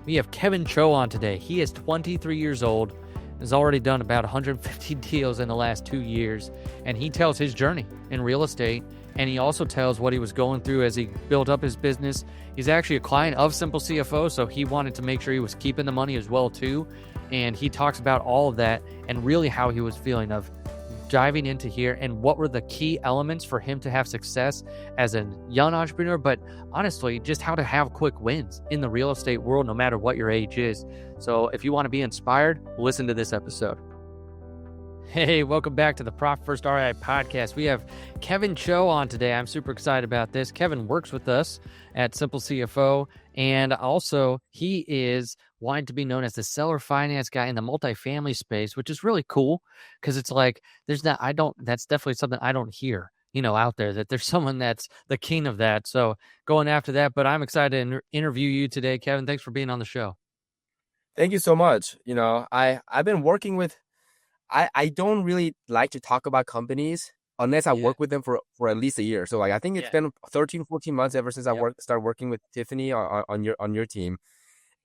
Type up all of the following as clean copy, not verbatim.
We have Kevin Choe on today. He is 23 years old, has already done about 150 deals in the last 2 years, and he tells his journey in real estate, and he also tells what he was going through as he built up his business. He's actually a client of Simple CFO, so he wanted to make sure he was keeping the money as well too, and he talks about all of that and really how he was feeling of diving into here and what were the key elements for him to have success as a young entrepreneur, but honestly, just how to have quick wins in the real estate world, no matter what your age is. So if you want to be inspired, listen to this episode. Hey, welcome back to the Profit First REI podcast. We have Kevin Choe on today. I'm super excited about this. Kevin works with us at Simple CFO, and also he is wanting to be known as the seller finance guy in the multifamily space, which is really cool because it's like that's definitely something I don't hear, out there, that there's someone that's the king of that. So going after that, but I'm excited to interview you today, Kevin. Thanks for being on the show. Thank you so much. I've been working with, I don't really like to talk about companies unless I work with them for at least a year. So I think it's been 13, 14 months ever since I started working with Tiffany on your team.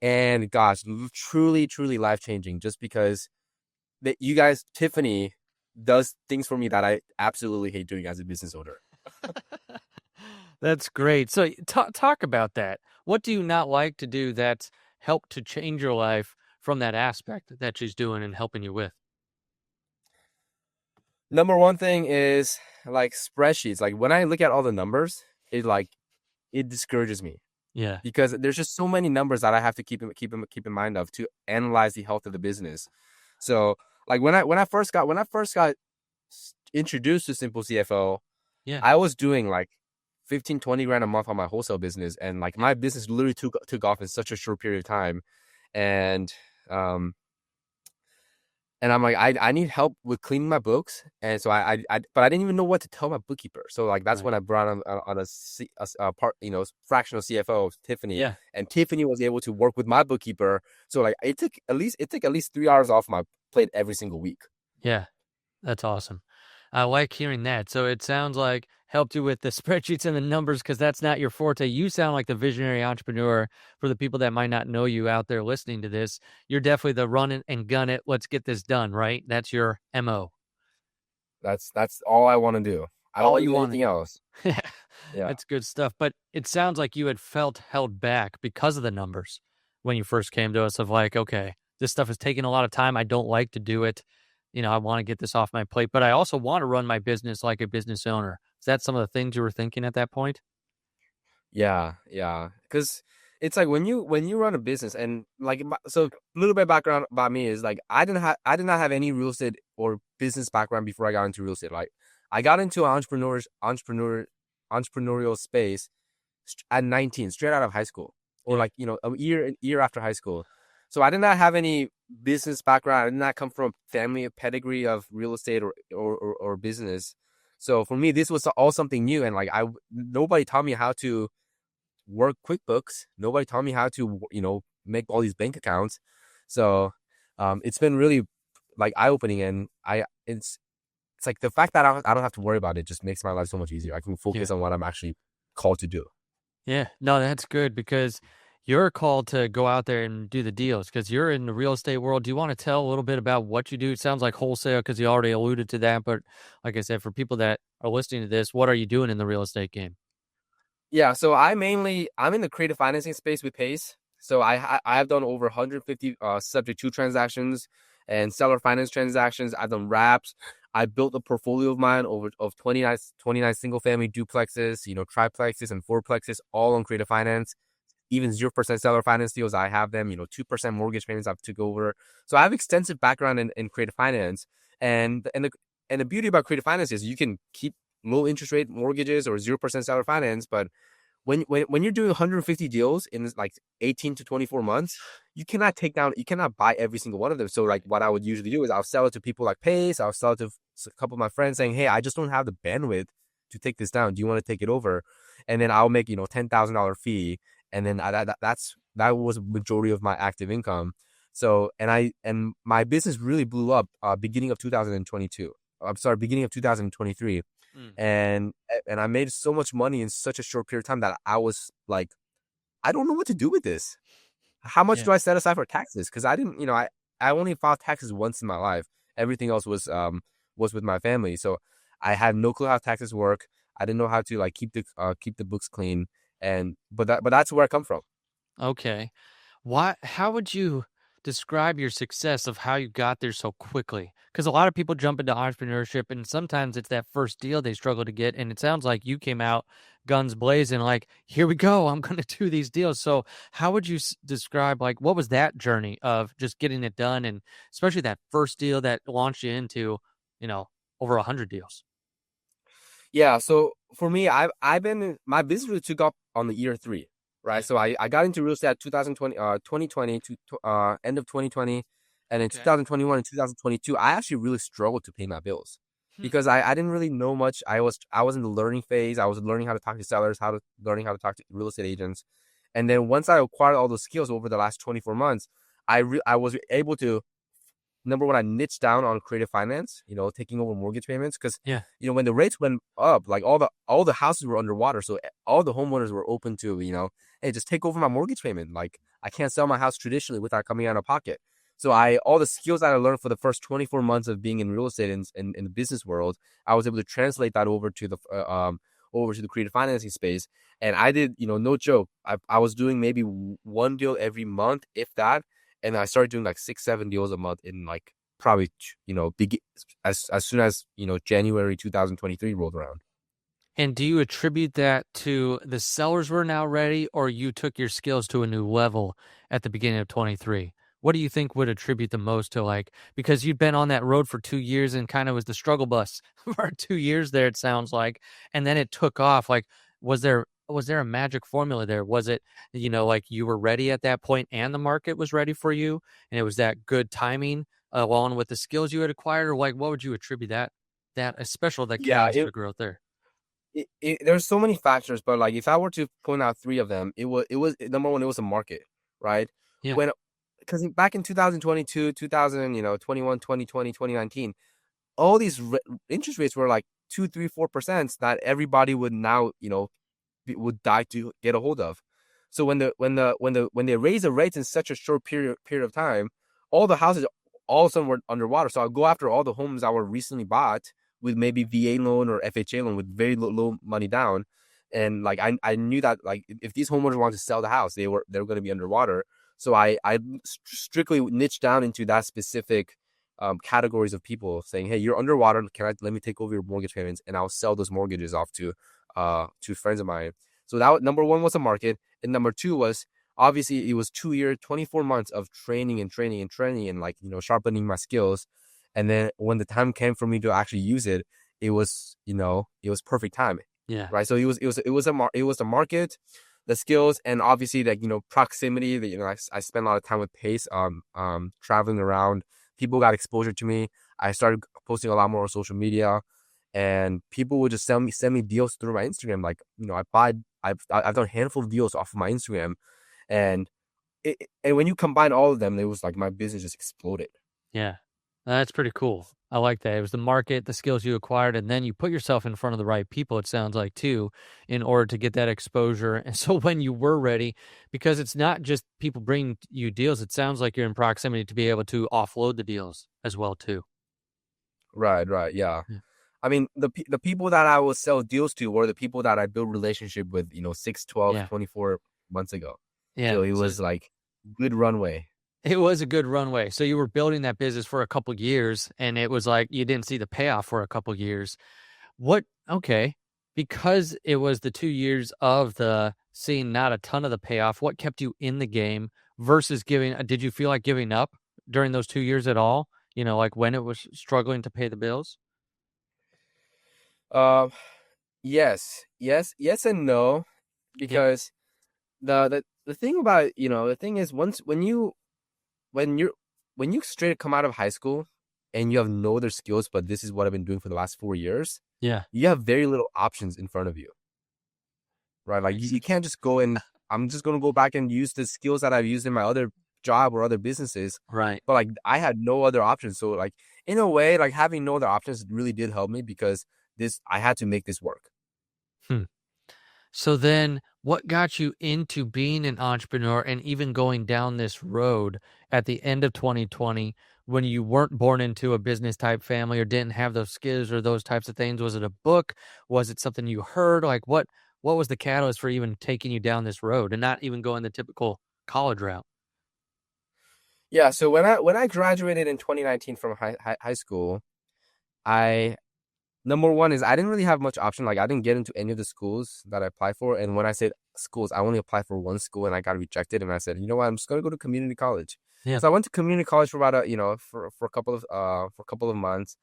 And gosh, truly, truly life-changing, just because that you guys, Tiffany does things for me that I absolutely hate doing as a business owner. That's great. So talk about that. What do you not like to do that's helped to change your life from that aspect that she's doing and helping you with? Number one thing is like spreadsheets. Like when I look at all the numbers, it discourages me. Yeah. Because there's just so many numbers that I have to keep in mind of to analyze the health of the business. So like when I first got introduced to Simple CFO, I was doing like 15-20 grand a month on my wholesale business, and like my business literally took off in such a short period of time. And I'm like, I need help with cleaning my books. And so but I didn't even know what to tell my bookkeeper. So like, that's when I brought on a fractional CFO, Tiffany. Yeah. And Tiffany was able to work with my bookkeeper. So like, it took at least 3 hours off my plate every single week. Yeah. That's awesome. I like hearing that. So it sounds like helped you with the spreadsheets and the numbers, because that's not your forte. You sound like the visionary entrepreneur. For the people that might not know you out there listening to this, you're definitely the run it and gun it. Let's get this done, right? That's your MO. That's all I want to do. I don't do anything else. Yeah. That's good stuff. But it sounds like you had felt held back because of the numbers when you first came to us, of like, okay, this stuff is taking a lot of time. I don't like to do it. I want to get this off my plate, but I also want to run my business like a business owner. Is that some of the things you were thinking at that point? Yeah. Because it's like when you run a business, and like, so a little bit of background about me is like, I did not have any real estate or business background before I got into real estate. Like I got into an entrepreneurial space at 19, straight out of high school, or like, a year after high school. So I did not have any business background. I did not come from a family pedigree of real estate or business. So for me, this was all something new. And like, nobody taught me how to work QuickBooks. Nobody taught me how to, make all these bank accounts. So it's been really like eye-opening. And it's like the fact that I don't have to worry about it just makes my life so much easier. I can focus on what I'm actually called to do. Yeah, no, that's good, because you're called to go out there and do the deals because you're in the real estate world. Do you want to tell a little bit about what you do? It sounds like wholesale because you already alluded to that. But like I said, for people that are listening to this, what are you doing in the real estate game? Yeah, so I'm in the creative financing space with Pace. So I have done over 150 subject to transactions and seller finance transactions. I've done wraps. I built a portfolio of mine of 29 single family duplexes, triplexes and fourplexes, all on creative finance. Even 0% seller finance deals, I have them, 2% mortgage payments I've took over. So I have extensive background in creative finance. And the beauty about creative finance is you can keep low interest rate mortgages or 0% seller finance. But when you're doing 150 deals in like 18 to 24 months, you cannot buy every single one of them. So like what I would usually do is I'll sell it to people like Pace. I'll sell it to a couple of my friends saying, hey, I just don't have the bandwidth to take this down. Do you want to take it over? And then I'll make, $10,000 fee. And then that was a majority of my active income. So, and my business really blew up beginning of 2022. I'm sorry, beginning of 2023. And I made so much money in such a short period of time that I was like, I don't know what to do with this. how much Yeah. do I set aside for taxes? Because I didn't, I only filed taxes once in my life. Everything else was with my family. So I had no clue how taxes work. I didn't know how to like keep the books clean. And but that's where I come from. Okay. Why how would you describe your success of how you got there so quickly? Because a lot of people jump into entrepreneurship and sometimes it's that first deal they struggle to get. And it sounds like you came out guns blazing, like, here we go, I'm going to do these deals. So, how would you describe, like, what was that journey of just getting it done? And especially that first deal that launched you into, you know, over 100 deals? Yeah, so for me, I've been my business really took up on the year three, right? Yeah. So I got into real estate at 2020 to end of 2020, and in Okay. 2021 and 2022, I actually really struggled to pay my bills Hmm. because I didn't really know much. I was in the learning phase. I was learning how to talk to sellers, learning how to talk to real estate agents, and then once I acquired all those skills over the last 24 months, I was able to number one, I niched down on creative finance, taking over mortgage payments because, Yeah. when the rates went up, like all the houses were underwater, so all the homeowners were open to, hey, just take over my mortgage payment. Like I can't sell my house traditionally without coming out of pocket. So all the skills that I learned for the first 24 months of being in real estate in the business world, I was able to translate that over to the creative financing space. And I did, no joke. I was doing maybe one deal every month, if that, and I started doing like 6, 7 deals a month in like probably as soon as January 2023 rolled around. And do you attribute that to the sellers were now ready, or you took your skills to a new level at the beginning of 23? What do you think would attribute the most to, like, because you'd been on that road for 2 years and kind of was the struggle bus for 2 years there, it sounds like, and then it took off. Like, was there a magic formula there? Was it, like you were ready at that point and the market was ready for you, and it was that good timing along with the skills you had acquired, or like what would you attribute that especially that Yeah, catalyst for growth there? there's so many factors, but like if I were to point out three of them, it was number one, it was a market, right? Yeah. When because back in 2022, 2000, 21, 2020, 2019, all these interest rates were like 2, 3, 4%. That everybody would now, would die to get a hold of. So when they raise the rates in such a short period of time, all the houses all of a sudden were underwater. So I'll go after all the homes that were recently bought with maybe VA loan or FHA loan with very low money down. And like I knew that like if these homeowners wanted to sell the house, they were going to be underwater. So I strictly niched down into that specific categories of people saying, hey, you're underwater. Let me take over your mortgage payments and I'll sell those mortgages off to friends of mine. So that number one was the market, and number two was obviously it was 2 years, 24 months of training and training and training and like sharpening my skills. And then when the time came for me to actually use it, it was perfect timing, Yeah. right? So it was the market, the skills, and obviously like proximity. That I spent a lot of time with Pace, traveling around. People got exposure to me. I started posting a lot more on social media, and people would just send me deals through my Instagram. Like I've done a handful of deals off of my Instagram, and and when you combine all of them, it was like my business just exploded. Yeah. That's pretty cool. I like that. It was the market, the skills you acquired, and then you put yourself in front of the right people, it sounds like, too, in order to get that exposure. And so when you were ready, because it's not just people bringing you deals, it sounds like you're in proximity to be able to offload the deals as well, too. Right, yeah. Yeah. I mean, the people that I will sell deals to were the people that I built relationship with, 6, 12, Yeah. 24 months ago. Yeah. So it So was like good runway. it was a good runway. So you were building that business for a couple years, and it was like you didn't see the payoff for a couple years. What okay, because it was the 2 years of the seeing not a ton of the payoff, what kept you in the game versus did you feel like giving up during those 2 years at all? Like, when it was struggling to pay the bills? Um, yes, and no, Yeah, because the thing about the thing is once when you're when you straight come out of high school and you have no other skills, but this is what I've been doing for the last 4 years, yeah, you have very little options in front of you, right? Like makes you sense. can't just go and I'm just gonna go back and use the skills that I've used in my other job or other businesses. Right. But like I had no other options. So like in a way, like having no other options really did help me because this I had to make this work. Hmm. So then what got you into being an entrepreneur and even going down this road at the end of 2020 when you weren't born into a business type family or didn't have those skills or those types of things? Was it a book? Was it something you heard? Like what was the catalyst for even taking you down this road and not even going the typical college route? Yeah, so when I graduated in 2019 from high school, I number one is I didn't really have much option. Like I didn't get into any of the schools that I applied for. And when I said schools, I only applied for one school and I got rejected. And I said, you know what, I'm just gonna go to community college. Yeah. So I went to community college for about for a couple of months.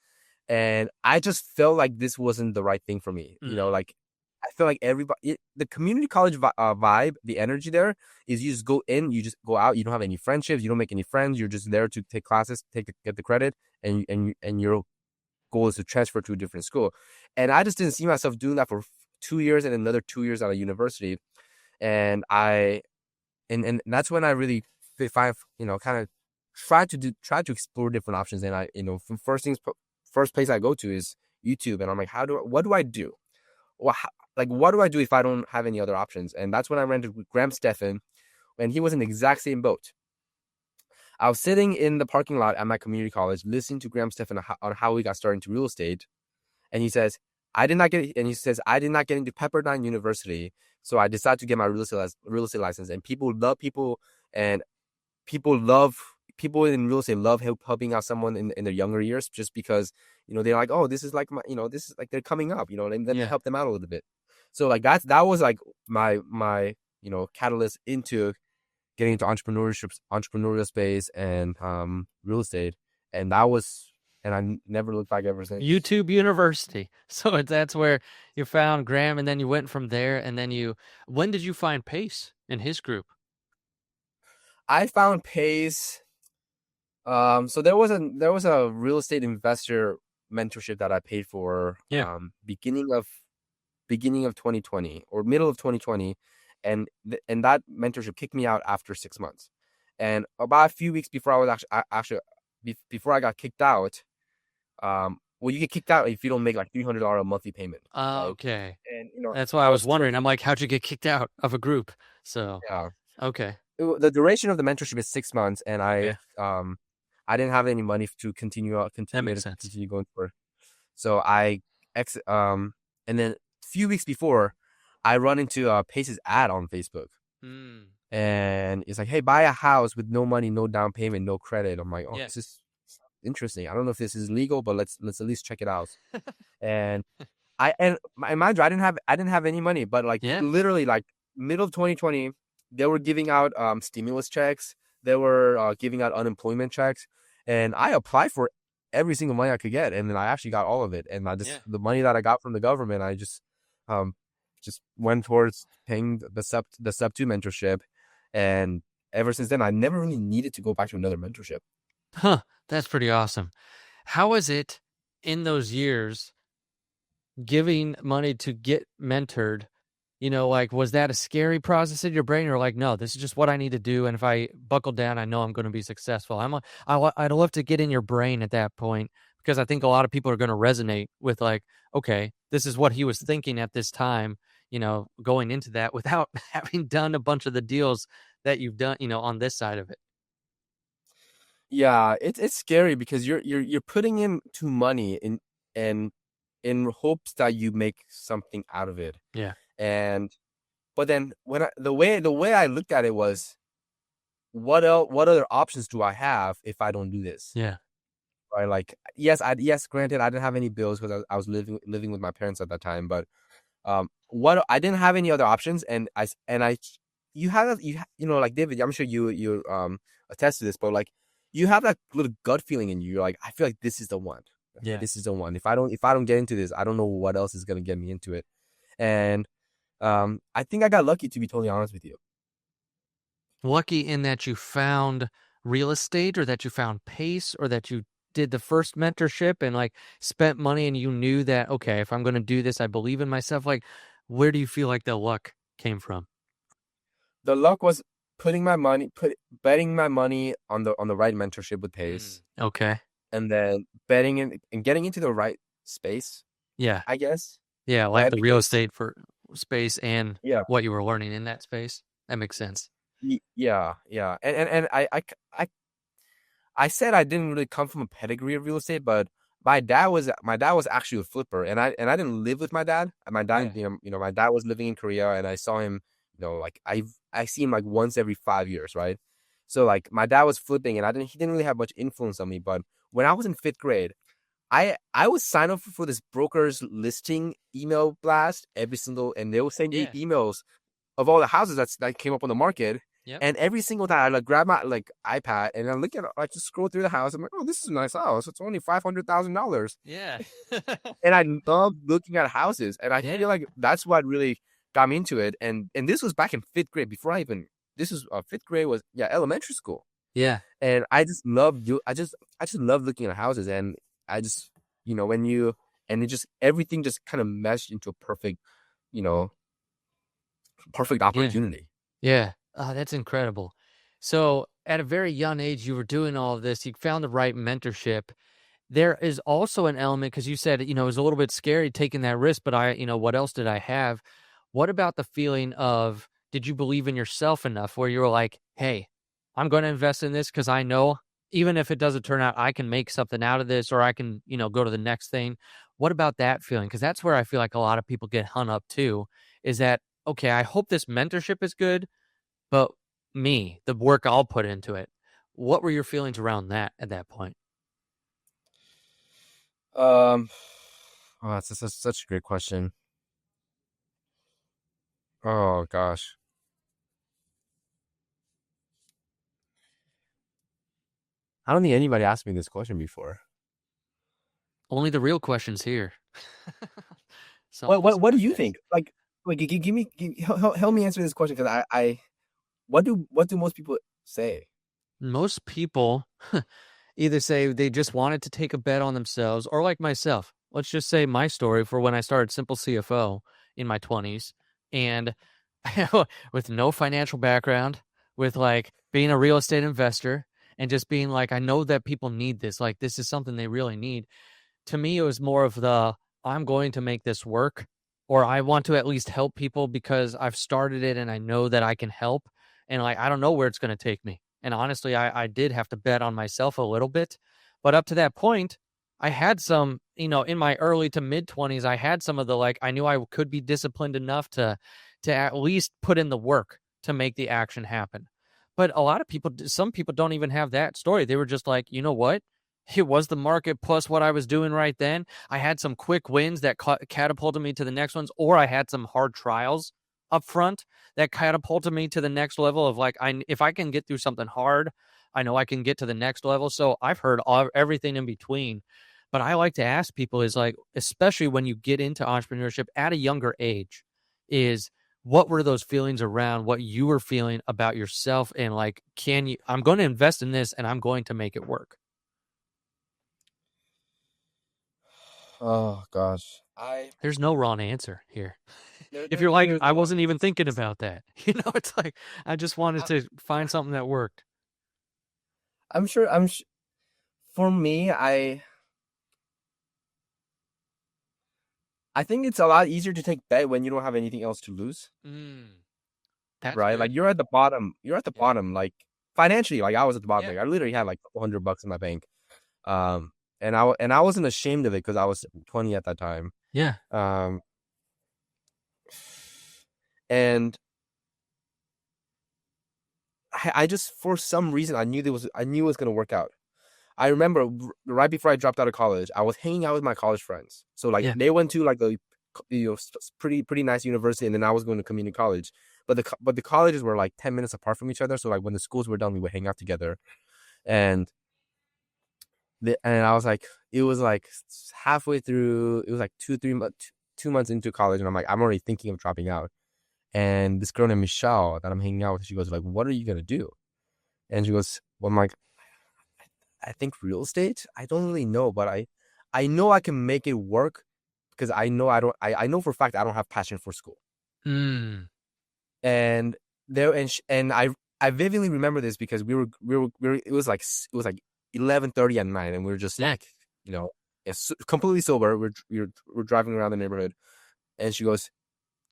And I just felt like this wasn't the right thing for me. Like I feel like the community college vibe, the energy there is you just go in, you just go out. You don't have any friendships, you don't make any friends. You're just there to take classes, get the credit, and your goal is to transfer to a different school. And I just didn't see myself doing that for 2 years and another 2 years at a university. And and that's when I really find kind of try to explore different options. And from first place I go to is YouTube, and I'm like, what do I do? Well, what do I do if I don't have any other options? And that's when I ran into Graham Stephan, and he was in the exact same boat. I was sitting in the parking lot at my community college, listening to Graham Stephan on how he got started into real estate, and he says, I did not get into Pepperdine University, so I decided to get my real estate license. And people in real estate love helping out someone in their younger years, just because they're like, oh, this is like this is like they're coming up, and then help them out a little bit. So like that was like my catalyst into getting into entrepreneurial space and real estate, and I never looked back ever since. YouTube University. So that's where you found Graham, and then you went from there. And then when did you find Pace in his group? I found Pace. So there was a real estate investor mentorship that I paid for. Yeah. Beginning of 2020 or middle of 2020, and that mentorship kicked me out after 6 months. And about a few weeks before I was before I got kicked out, well, you get kicked out if you don't make like $300 a monthly payment. Right? Okay. And that's why I was wondering. I'm like, how'd you get kicked out of a group? So yeah, okay. The duration of the mentorship is 6 months, and Yeah. I didn't have any money to continue That makes sense. continue going for. So and then a few weeks before, I run into Pace's ad on Facebook. And it's like, hey, buy a house with no money, no down payment, no credit. I'm like, oh, This is interesting. I don't know if this is legal, but let's at least check it out. And mind you, I didn't have any money, but like literally like middle of 2020, they were giving out stimulus checks. They were giving out unemployment checks, and I applied for every single money I could get, and then I actually got all of it. And the money that I got from the government, I just went towards paying the sub 2 mentorship. And ever since then, I never really needed to go back to another mentorship. Huh. That's pretty awesome. How is it in those years giving money to get mentored? Like, was that a scary process in your brain? Or like, no, this is just what I need to do. And if I buckle down, I know I'm going to be successful. I'd love to get in your brain at that point, because I think a lot of people are going to resonate with like, okay, this is what he was thinking at this time, going into that without having done a bunch of the deals that you've done, on this side of it. Yeah, it's scary because you're putting in too money in hopes that you make something out of it. Yeah. But then the way I looked at it was, what other options do I have if I don't do this? Yeah. Right. Like, yes, granted, I didn't have any bills because I was living with my parents at that time, but I didn't have any other options. And like David, I'm sure you attest to this, but like you have that little gut feeling in you. You're like, I feel like this is the one. Yeah. This is the one. If I don't get into this, I don't know what else is gonna get me into it. And I think I got lucky, to be totally honest with you. Lucky in that you found real estate, or that you found Pace, or that you did the first mentorship and like spent money and you knew that, okay, if I'm going to do this, I believe in myself. Like, where do you feel like the luck came from? The luck was betting my money on the right mentorship with Pace. Okay. And then betting in and getting into the right space. Yeah. I guess. Yeah, like the real estate for space and Yeah. what you were learning in that space. That makes sense. Yeah, yeah. And I said I didn't really come from a pedigree of real estate, but my dad was actually a flipper, and I didn't live with my dad. My dad, Yeah. my dad was living in Korea, and I saw him, like I see him like once every 5 years, right? So like my dad was flipping, and he didn't really have much influence on me. But when I was in fifth grade, I was signed up for this broker's listing email blast and they would send you Yeah. emails of all the houses that came up on the market. Yep. And every single time I like grab my like iPad and I just scroll through the house. I'm like, oh, this is a nice house. It's only $500,000. Yeah. And I love looking at houses. And I Yeah. feel like that's what really got me into it. And this was back in fifth grade before I even this was fifth grade was elementary school. Yeah. And I just love you. I just love looking at houses. And I just when you and it just everything just kind of meshed into a you know perfect Yeah. opportunity. Yeah. Oh, that's incredible. So at a very young age, you were doing all of this. You found the right mentorship. There is also an element because you said, it was a little bit scary taking that risk, but what else did I have? What about the feeling of, did you believe in yourself enough where you were like, hey, I'm going to invest in this because I know even if it doesn't turn out, I can make something out of this or I can, go to the next thing. What about that feeling? Because that's where I feel like a lot of people get hung up too, is that, okay, I hope this mentorship is good, but the work I'll put into it. What were your feelings around that at that point? Um, oh, that's such a great question. Oh gosh, I don't think anybody asked me this question before. Only the real questions here. So What do you podcast. think? Give me help me answer this question because what do most people say? Most people either say they just wanted to take a bet on themselves, or like myself. Let's just say my story for when I started Simple CFO in my 20s, and with no financial background, with like being a real estate investor, and just being like, I know that people need this. Like, this is something they really need. To me, it was more of I'm going to make this work, or I want to at least help people because I've started it and I know that I can help. And like, I don't know where it's going to take me. And honestly, I did have to bet on myself a little bit. But up to that point, I had some, in my early to mid 20s, I had some of the like, I knew I could be disciplined enough to at least put in the work to make the action happen. But a lot of people, some people don't even have that story. They were just like, you know what? It was the market plus what I was doing right then. I had some quick wins that catapulted me to the next ones, or I had some hard trials up front that catapulted me to the next level of like, if I can get through something hard, I know I can get to the next level. So I've heard everything in between. But I like to ask people is like, especially when you get into entrepreneurship at a younger age, is what were those feelings around what you were feeling about yourself and like, I'm going to invest in this and I'm going to make it work. Oh gosh, I There's no wrong answer here. there, If there you're like, there's I no wasn't even thinking about that, it's like, I just wanted I, to find something that worked. I'm sure for me I think it's a lot easier to take bet when you don't have anything else to lose, Mm, that's right? Like good. you're at the Yeah. bottom, like financially, like I was at the bottom. Yeah. Like I literally had like $100 in my bank. Um, and I wasn't ashamed of it because I was 20 at that time. Yeah. Um, and I just for some reason I knew it was gonna work out. I remember right before I dropped out of college, I was hanging out with my college friends. So like Yeah. they went to like the pretty nice university, and then I was going to community college. But the colleges were like 10 minutes apart from each other. So like when the schools were done, we would hang out together. And and I was like, it was like halfway through. It was like 2 months into college, and I'm like, I'm already thinking of dropping out. And this girl named Michelle that I'm hanging out with, she goes like, "What are you gonna do?" And she goes, "Well, I'm like, I think real estate. I don't really know, but I know I can make it work because I know I don't. I know for a fact I don't have passion for school." Mm. And I vividly remember this because it was like 11:30 at night, and we were just Yeah. like, completely sober. We're driving around the neighborhood, and she goes,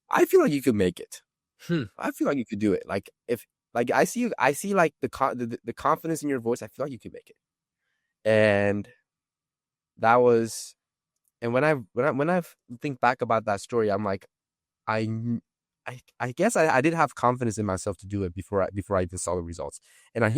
I feel like you could make it. Hmm. I feel like you could do it. Like if like I see like the confidence in your voice. I feel like you could make it. And that was and when I think back about that story, I'm like I I guess I did have confidence in myself to do it before I even saw the results. And Yeah. I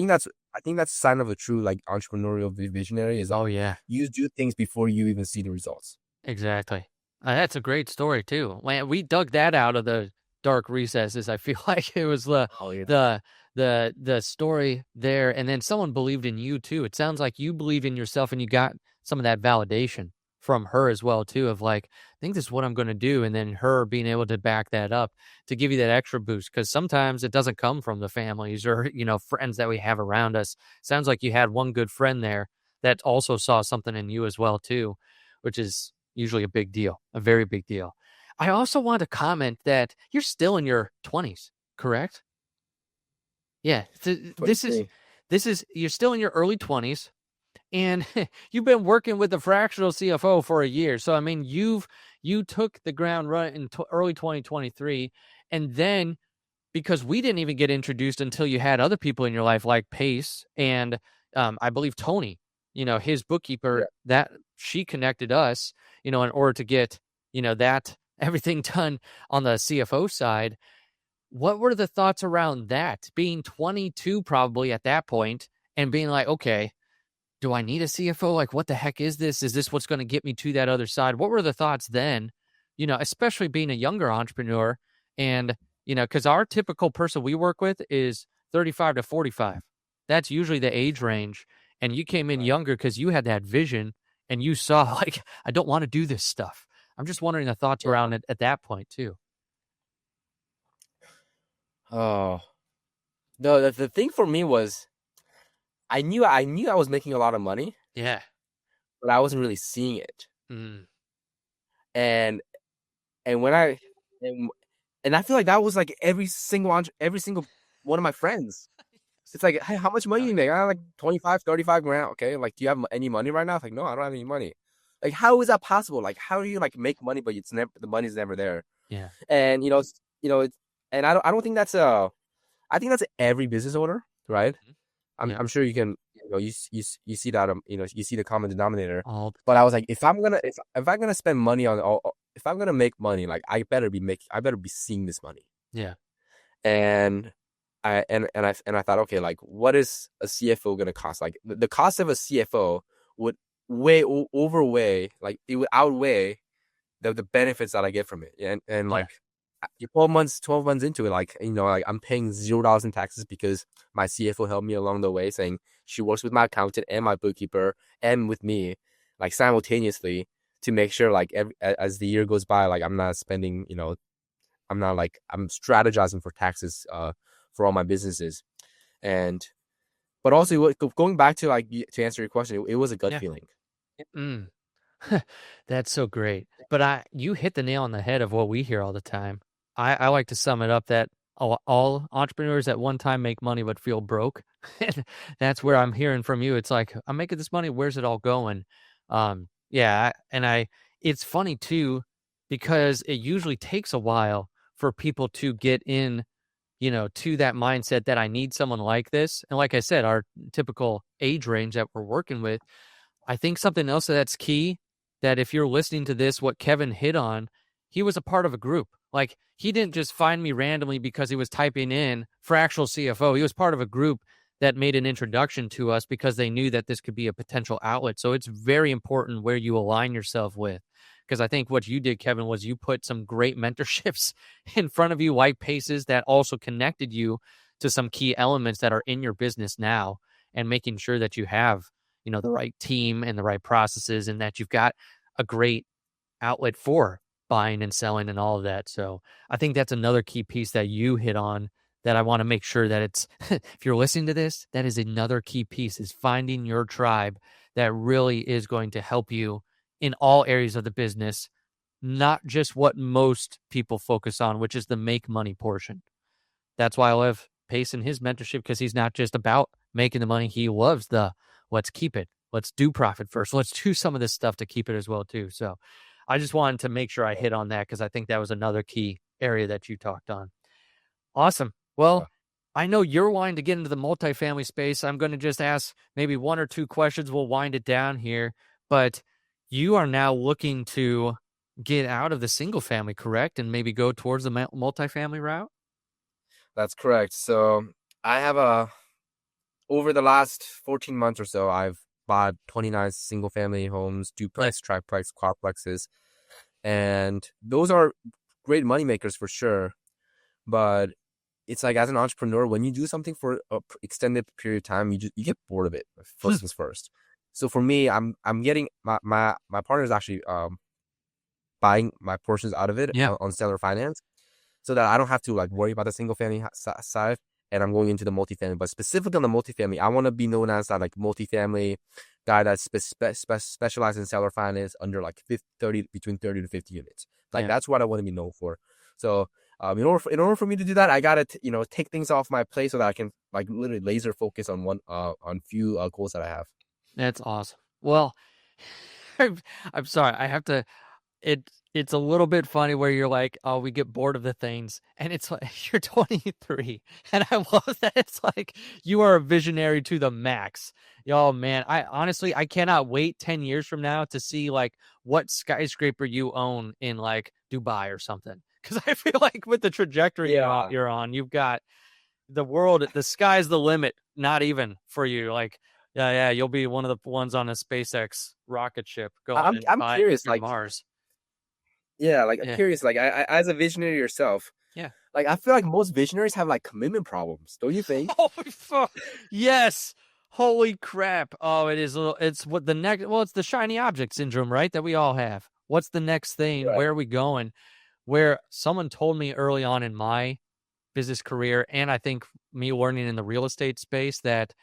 think that's a sign of a true like entrepreneurial visionary is Oh like yeah. you do things before you even see the results. Exactly. That's a great story too. Man, we dug that out of the dark recesses. I feel like it was Oh yeah. the the story there, and then someone believed in you too. It sounds like you believed in yourself, and you got some of that validation from her as well too. Of like, I think this is what I'm going to do, and then her being able to back that up to give you that extra boost. Because sometimes it doesn't come from the families or friends that we have around us. Sounds like you had one good friend there that also saw something in you as well too, which is usually a big deal, a very big deal. I also want to comment that you're still in your 20s, correct? Yeah. $23. This is you're still in your early 20s and you've been working with the fractional CFO for a year. So I mean, you took the ground run in early 2023, and then because we didn't even get introduced until you had other people in your life like Pace and I believe Tony, his bookkeeper, Yeah. that she connected us, in order to get, that everything done on the CFO side. What were the thoughts around that? Being 22 probably at that point and being like, okay, do I need a CFO? Like, what the heck is this? Is this what's going to get me to that other side? What were the thoughts then? Especially being a younger entrepreneur. And, because our typical person we work with is 35 to 45. That's usually the age range. And you came in Right. younger because you had that vision and you saw, like, I don't want to do this stuff. I'm just wondering the thoughts Yeah. around it at that point, too. Oh. No, the thing for me was I knew I was making a lot of money, Yeah. but I wasn't really seeing it. Mm. And and when I and, and I feel like that was like every single one of my friends. It's like, hey, how much money Oh, you yeah. make? I like 25, 35 grand. Okay. Like, do you have any money right now? It's like, no, I don't have any money. Like, how is that possible? Like, how do you like make money, but it's never the money's never there? Yeah. And it's, and I don't think that's I think that's every business owner, right? Mhm. Yeah. I'm sure you can, you see that, you see the common denominator. All the But time. I was like, if I'm gonna spend money on if I'm gonna make money, like I better be seeing this money. Yeah. And I thought, okay, like what is a CFO gonna cost? Like the cost of a CFO would overweigh, like it would outweigh the benefits that I get from it. And Yeah. like you're 12 months into it, like like I'm paying $0 in taxes because my CFO helped me along the way, saying she works with my accountant and my bookkeeper and with me, like simultaneously to make sure like as the year goes by, like I'm not spending, I'm not like I'm strategizing for taxes for all my businesses. And but also going back to like to answer your question, it was a gut Yeah. feeling. Mm. That's so great. But you hit the nail on the head of what we hear all the time. I like to sum it up that all entrepreneurs at one time make money but feel broke. And that's where Yeah. I'm hearing from you. It's like, I'm making this money. Where's it all going? Yeah. It's funny too, because it usually takes a while for people to get in, to that mindset that I need someone like this. And like I said, our typical age range that we're working with, I think something else that's key, that if you're listening to this, what Kevin hit on, he was a part of a group. Like, he didn't just find me randomly because he was typing in fractional CFO. He was part of a group that made an introduction to us because they knew that this could be a potential outlet. So it's very important where you align yourself with. Because I think what you did, Kevin, was you put some great mentorships in front of you, white paces that also connected you to some key elements that are in your business now, and making sure that you have the right team and the right processes, and that you've got a great outlet for buying and selling and all of that. So I think that's another key piece that you hit on, that I want to make sure that it's, if you're listening to this, that is another key piece, is finding your tribe that really is going to help you in all areas of the business, not just what most people focus on, which is the make money portion. That's why I love Pace and his mentorship, because he's not just about making the money. He loves the let's keep it. Let's do profit first. Let's do some of this stuff to keep it as well too. So I just wanted to make sure I hit on that, because I think that was another key. area that you talked on. Awesome. Well, I know you're wanting to get into the multifamily space. I'm going to just ask maybe one or two questions. We'll wind it down here. But you are now looking to get out of the single family, correct? And maybe go towards the multifamily route? That's correct. So I have over the last 14 months or so, I've bought 29 single family homes, duplex, triplex, quadplexes, and those are great money makers for sure. But it's like, as an entrepreneur, when you do something for an extended period of time, you get bored of it. First things first. So for me, I'm getting my partner is actually buying my portions out of it on seller finance, so that I don't have to like worry about the single family side, and I'm going into the multifamily. But specifically on the multifamily, I want to be known as that like multifamily guy that's specialized in seller finance under like 30 between 30 to 50 units. Like that's what I want to be known for. So in order for me to do that, I gotta take things off my plate so that I can like literally laser focus on on few goals that I have. That's awesome. Well, I'm sorry. I have to. It's a little bit funny where you're like, oh, we get bored of the things, and it's like you're 23, and I love that. It's like you are a visionary to the max. Oh man, I cannot wait 10 years from now to see like what skyscraper you own in like Dubai or something. Because I feel like with the trajectory you're on, you've got the world. The sky's the limit. Not even for you. Like, yeah, you'll be one of the ones on a SpaceX rocket ship going. I'm curious, like Mars. Yeah, like I'm curious, like I as a visionary yourself, like I feel like most visionaries have like commitment problems, don't you think? Holy fuck! Yes, holy crap! Oh, it is. It's what the next. Well, it's the shiny object syndrome, right? That we all have. What's the next thing? Right. Where are we going? Where someone told me early on in my business career, and I think me learning in the real estate space, that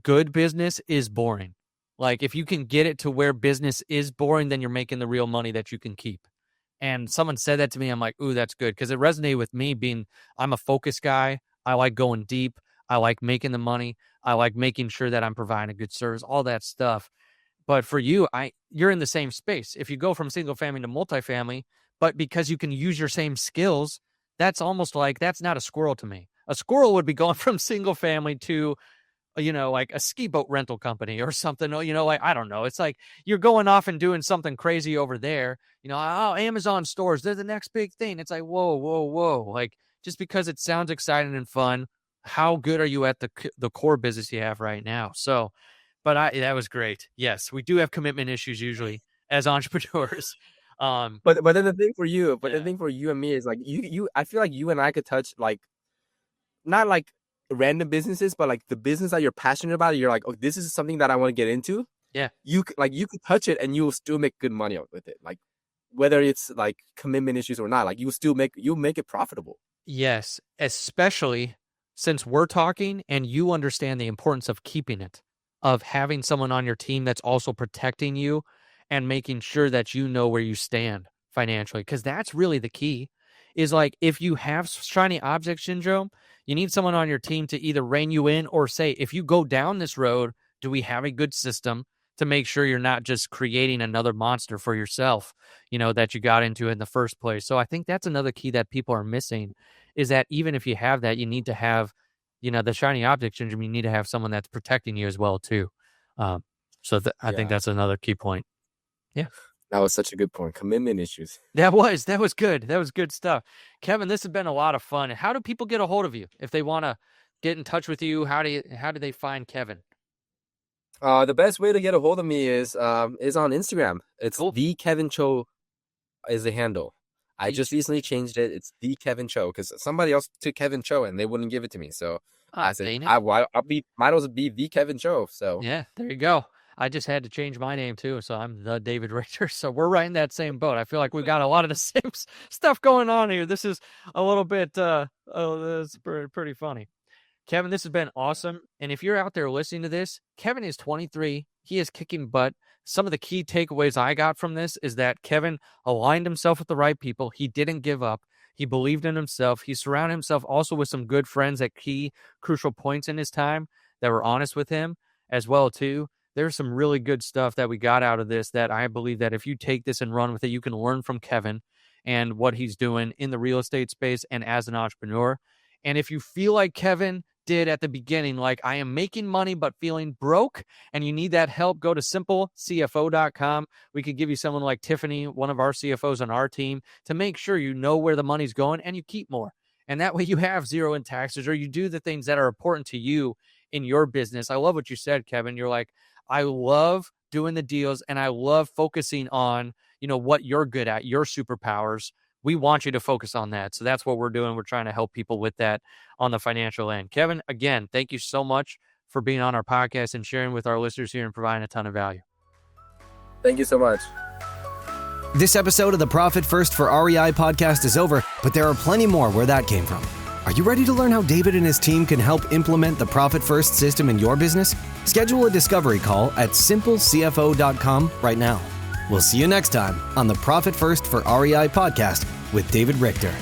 good business is boring. Like if you can get it to where business is boring, then you're making the real money that you can keep. And someone said that to me. I'm like, ooh, that's good. Because it resonated with me I'm a focus guy. I like going deep. I like making the money. I like making sure that I'm providing a good service, all that stuff. But for you, you're in the same space. If you go from single family to multifamily, but because you can use your same skills, that's almost like, that's not a squirrel to me. A squirrel would be going from single family to, like a ski boat rental company or something, like, I don't know. It's like you're going off and doing something crazy over there, oh, Amazon stores, they're the next big thing. It's like, whoa. Like, just because it sounds exciting and fun, how good are you at the core business you have right now? So, but that was great. Yes, we do have commitment issues usually as entrepreneurs. But then the thing for you, the thing for you and me is like I feel like you and I could touch like, not like random businesses, but like the business that you're passionate about. You're like, oh, this is something that I want to get into. Yeah, you could touch it and you will still make good money with it. Like whether it's like commitment issues or not, like you'll make it profitable. Yes, especially since we're talking and you understand the importance of keeping it, of having someone on your team that's also protecting you and making sure that you know where you stand financially. Because that's really the key, is like if you have shiny object syndrome, you need someone on your team to either rein you in or say, if you go down this road, do we have a good system to make sure you're not just creating another monster for yourself, that you got into in the first place. So I think that's another key that people are missing, is that even if you have that, you need to have, the shiny object syndrome, you need to have someone that's protecting you as well too. I think that's another key point. Yeah. That was such a good point. Commitment issues. That was good. That was good stuff. Kevin, this has been a lot of fun. How do people get a hold of you if they want to get in touch with you? How do they find Kevin? The best way to get a hold of me is on Instagram. It's the Kevin Choe is the handle. I just recently changed it. It's the Kevin Choe because somebody else took Kevin Choe and they wouldn't give it to me. So I said, might as well be the Kevin Choe. So yeah, there you go. I just had to change my name too, so I'm the David Rater. So we're right in that same boat. I feel like we've got a lot of the same stuff going on here. This is a little bit, it's pretty funny. Kevin, this has been awesome. And if you're out there listening to this, Kevin is 23. He is kicking butt. Some of the key takeaways I got from this is that Kevin aligned himself with the right people. He didn't give up. He believed in himself. He surrounded himself also with some good friends at key crucial points in his time that were honest with him as well too. There's some really good stuff that we got out of this that I believe that if you take this and run with it, you can learn from Kevin and what he's doing in the real estate space and as an entrepreneur. And if you feel like Kevin did at the beginning, like I am making money but feeling broke, and you need that help, go to simplecfo.com. We could give you someone like Tiffany, one of our CFOs on our team, to make sure you know where the money's going and you keep more. And that way you have zero in taxes, or you do the things that are important to you in your business. I love what you said, Kevin. You're like, I love doing the deals and I love focusing on, what you're good at, your superpowers. We want you to focus on that. So that's what we're doing. We're trying to help people with that on the financial end. Kevin, again, thank you so much for being on our podcast and sharing with our listeners here and providing a ton of value. Thank you so much. This episode of the Profit First for REI podcast is over, but there are plenty more where that came from. Are you ready to learn how David and his team can help implement the Profit First system in your business? Schedule a discovery call at simplecfo.com right now. We'll see you next time on the Profit First for REI podcast with David Richter.